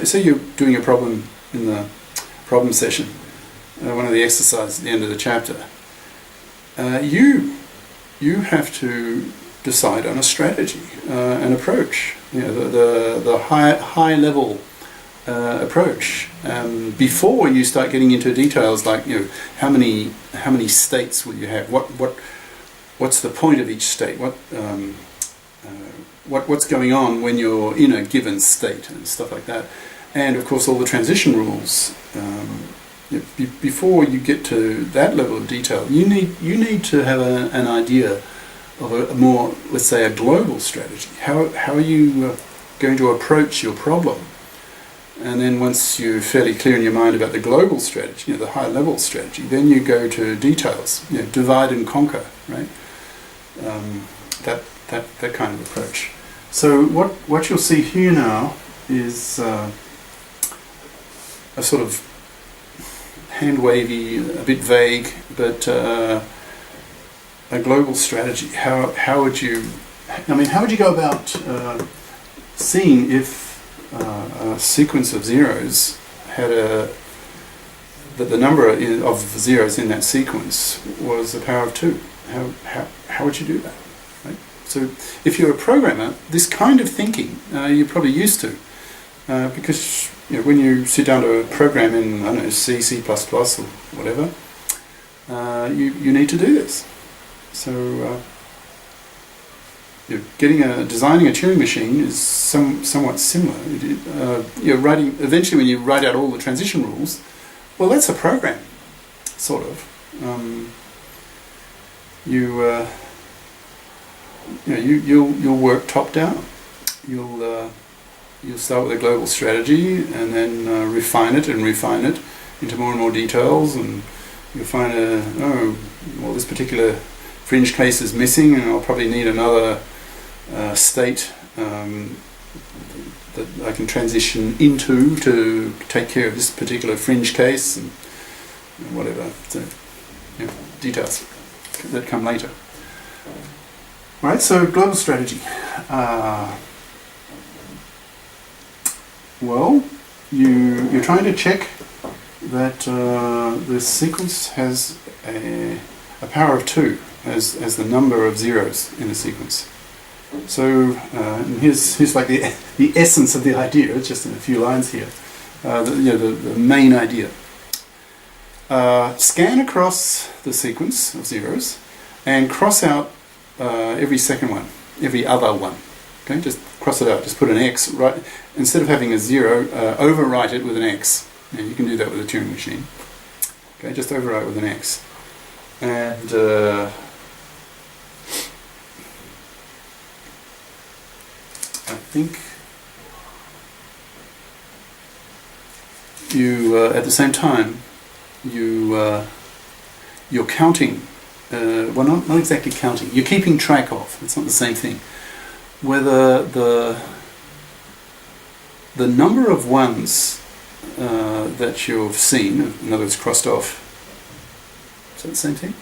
say you're doing a problem in the problem session, one of the exercises at the end of the chapter. You have to decide on a strategy, an approach. The high level approach before you start getting into details like how many states will you have? What's the point of each state? What's going on when you're in a given state and stuff like that, and of course all the transition rules. Before you get to that level of detail, you need to have an idea of a more, let's say, a global strategy. How are you going to approach your problem? And then once you're fairly clear in your mind about the global strategy, the high level strategy, then you go to details, divide and conquer, right? That kind of approach. So what you'll see here now is a sort of hand-wavy, a bit vague, but a global strategy. How would you go about seeing if a sequence of zeros had that the number of zeros in that sequence was a power of 2? How would you do that? Right? So if you're a programmer, this kind of thinking you're probably used to, because when you sit down to a program in, I don't know, C, C++ or whatever, you need to do this. So designing a Turing machine is somewhat similar. Eventually when you write out all the transition rules, well, that's a program, sort of. You'll work top down. You'll start with a global strategy and then refine it into more and more details, and you'll find this particular fringe case is missing, and I'll probably need another state that I can transition into to take care of this particular fringe case, and whatever. So, details that come later. All right, so global strategy. Well, you're trying to check that the sequence has a power of 2 as the number of zeros in the sequence. So and here's like the essence of the idea. It's just in a few lines here. The main idea. Scan across the sequence of zeros and cross out every second one, every other one. Okay, just cross it out. Just put an X right instead of having a 0. Overwrite it with an X. Now, you can do that with a Turing machine. Okay, just overwrite with an X, and I think you at the same time you're counting. Well, not exactly counting. You're keeping track of. It's not the same thing. Whether the number of ones that you've seen, in other words, crossed off, is that the same thing?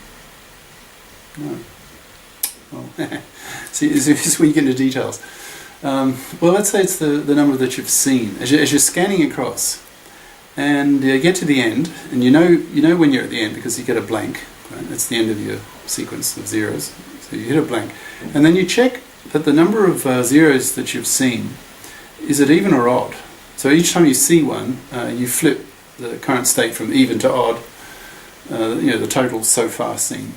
No. Well, see, this is where you get into details. Well, let's say it's the number that you've seen as you're scanning across, and you get to the end, and you know when you're at the end because you get a blank. Right? That's the end of your sequence of zeros. So you hit a blank, and then you check that the number of zeros that you've seen, is it even or odd? So each time you see one, you flip the current state from even to odd, the total so far seen.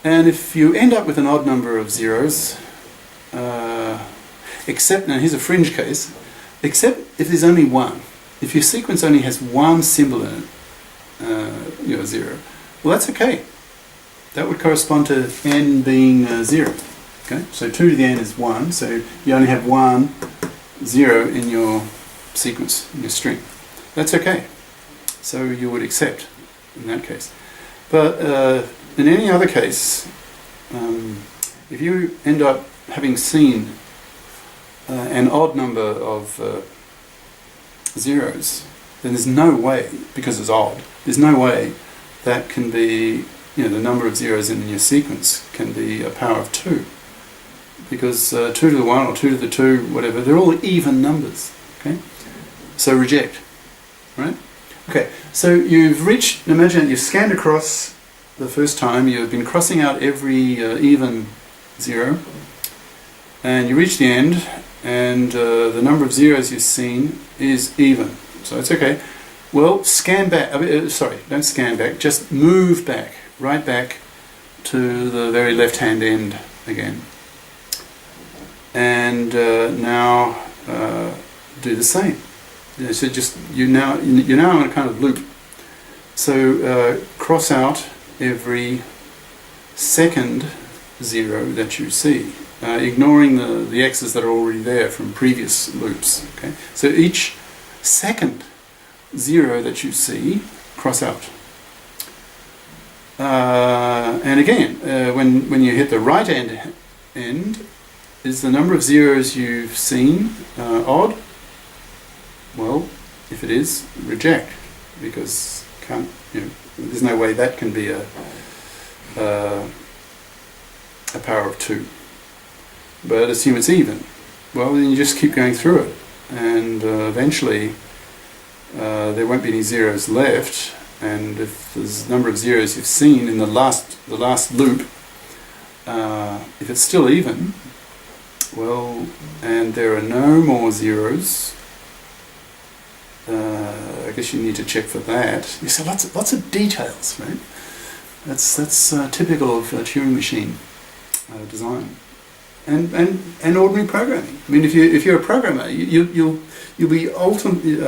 And if you end up with an odd number of zeros, except, now here's a fringe case, except if there's only one. If your sequence only has one symbol in it, 0, well, that's okay. That would correspond to n being 0. Okay, so 2 to the n is 1, so you only have 1 0 in your sequence, in your string. That's okay. So you would accept in that case. But in any other case, if you end up having seen an odd number of zeros, then there's no way, because it's odd, there's no way that can be, the number of zeros in your sequence can be a power of 2. Because 2 to the 1 or 2 to the 2, whatever, they're all even numbers. Okay? So reject, right? Okay, so you've reached, imagine you've scanned across the first time, you've been crossing out every even zero, and you reach the end, and the number of zeros you've seen is even. So it's okay. Well, scan back, sorry, don't scan back, just move back, right back to the very left-hand end again. And now do the same. So just you're now in a kind of loop. So cross out every second zero that you see, ignoring the x's that are already there from previous loops. Okay. So each second zero that you see, cross out. And again, when you hit the right end, is the number of zeros you've seen odd? Well, if it is, reject, because there's no way that can be a power of 2. But assume it's even. Well, then you just keep going through it, and eventually there won't be any zeros left. And if there's the number of zeros you've seen in the last loop, if it's still even, well, and there are no more zeros, I guess you need to check for that. You see lots of details, right? That's typical of Turing machine design and ordinary programming. I mean, if you're a programmer, you'll be ultimately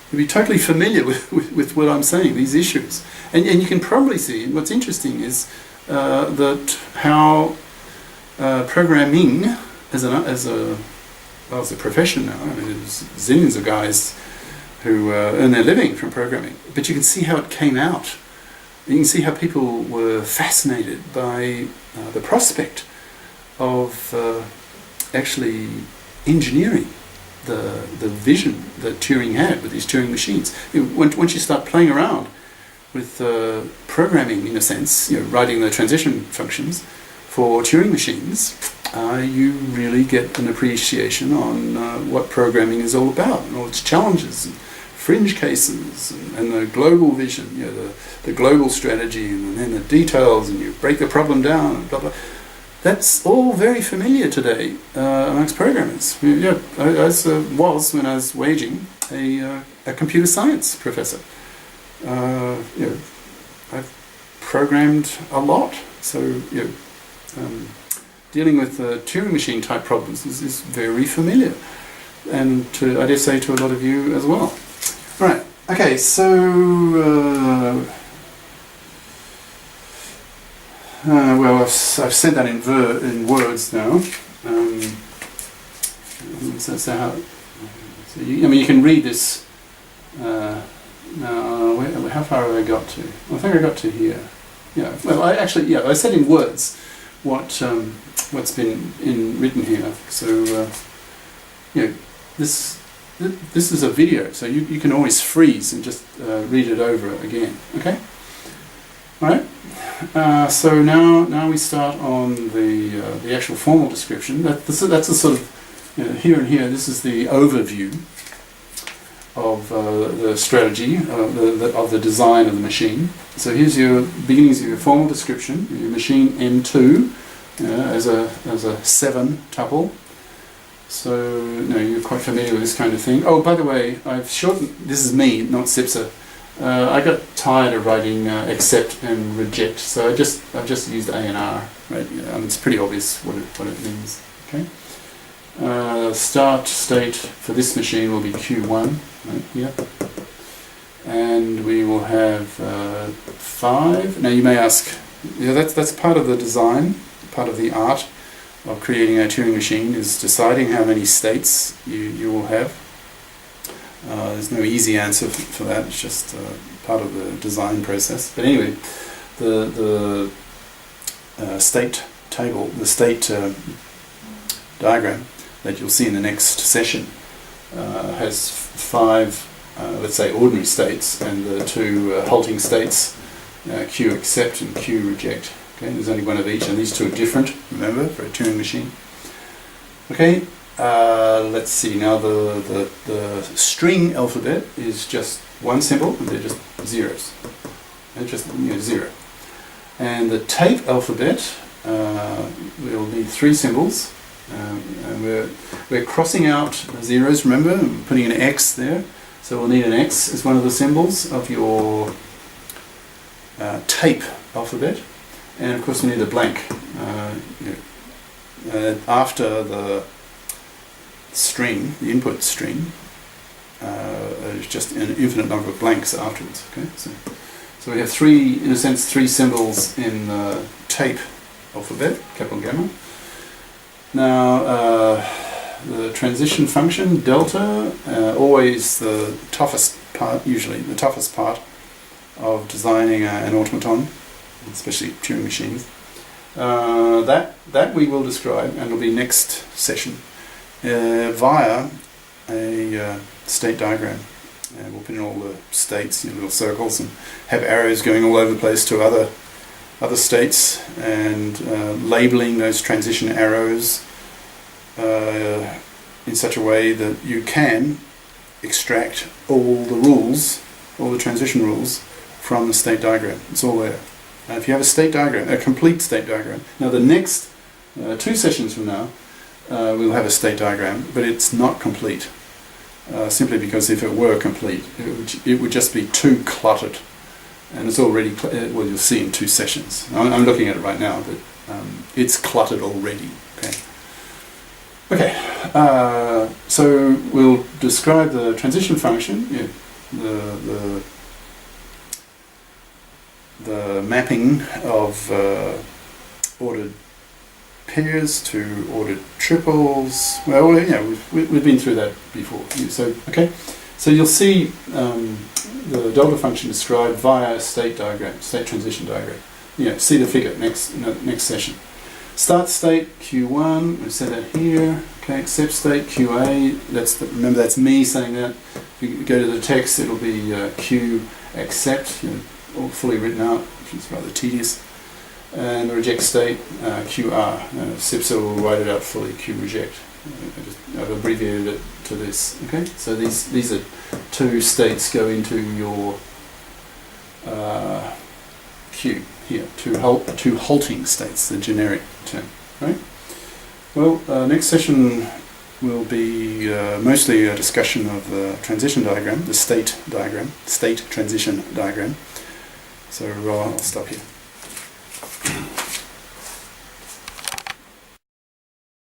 you'll be totally familiar with what I'm saying, these issues, and you can probably see. What's interesting is that how programming as a profession now. I mean, there's zillions of guys who earn their living from programming, but you can see how it came out. You can see how people were fascinated by the prospect of actually engineering the vision that Turing had with these Turing machines. Once you start playing around with programming, in a sense, writing the transition functions for Turing machines, you really get an appreciation on what programming is all about, and all its challenges, and fringe cases, and the global vision, the global strategy, and then the details, and you break the problem down, and blah blah. That's all very familiar today amongst programmers. As was when I was waging a computer science professor. I've programmed a lot, so dealing with Turing machine type problems is very familiar, and I dare say to a lot of you as well. Right. Okay. So. Well, I've said that in words now. You can read this. Now, how far have I got to? I think I got to here. Yeah. Well, I said in words what's been written here. So, this is a video, so you can always freeze and just read it over again. Okay. All right. So now we start on the actual formal description. That's a sort of here and here. This is the overview of the strategy of the design of the machine. So here's your beginnings of your formal description. Your machine M2 as a 7 tuple. So you're quite familiar with this kind of thing. Oh, by the way, I've shortened. This is me, not Sipser. I got tired of writing accept and reject, so I've just used A and R. Right? It's pretty obvious what it means. Okay. Start state for this machine will be Q1, right here, and we will have 5. Now you may ask, that's part of the design, part of the art of creating a Turing machine is deciding how many states you will have. There's no easy answer for that. It's just part of the design process. But anyway, the state table, the state diagram that you'll see in the next session has 5, let's say, ordinary states, and the 2 halting states, Q accept and Q reject. Okay, there's only one of each, and these 2 are different. Remember, for a Turing machine. Okay. let's see, now the string alphabet is just one symbol, and they're just zeros. They're just, you know, 0. And the tape alphabet, we'll need 3 symbols. And we're crossing out zeros, remember, and putting an X there. So we'll need an X as one of the symbols of your tape alphabet. And of course we need a blank. After the string, the input string, there's just an infinite number of blanks afterwards. Okay, so we have 3, in a sense, 3 symbols in the tape alphabet, capital gamma. Now, the transition function, delta, always the toughest part, usually the toughest part of designing an automaton, especially Turing machines. That we will describe, and will be next session, via a state diagram. And we'll put in all the states in little circles and have arrows going all over the place to other states, and labeling those transition arrows in such a way that you can extract all the rules, all the transition rules from the state diagram. It's all there. If you have a state diagram, a complete state diagram. Now the next 2 sessions from now we'll have a state diagram, but it's not complete. Simply because if it were complete, it would just be too cluttered. And it's already, well, you'll see in 2 sessions. I'm looking at it right now, but it's cluttered already. Okay, so we'll describe the transition function, the mapping of ordered pairs to ordered triples. Well, yeah, we've been through that before. So okay, so you'll see the delta function described via state diagram, state transition diagram. See the figure next session. Start state Q1. We set that here. Okay, accept state QA. Remember that's me saying that. If you go to the text, it'll be Q accept, all fully written out, which is rather tedious. And the reject state, QR. Sipser will write it out fully, Q reject. I've abbreviated it to this. Okay, so these are 2 states go into your Q here, 2 halting states, the generic term. Right? Well, next session will be mostly a discussion of the transition diagram, the state diagram, state transition diagram. So I'll stop here.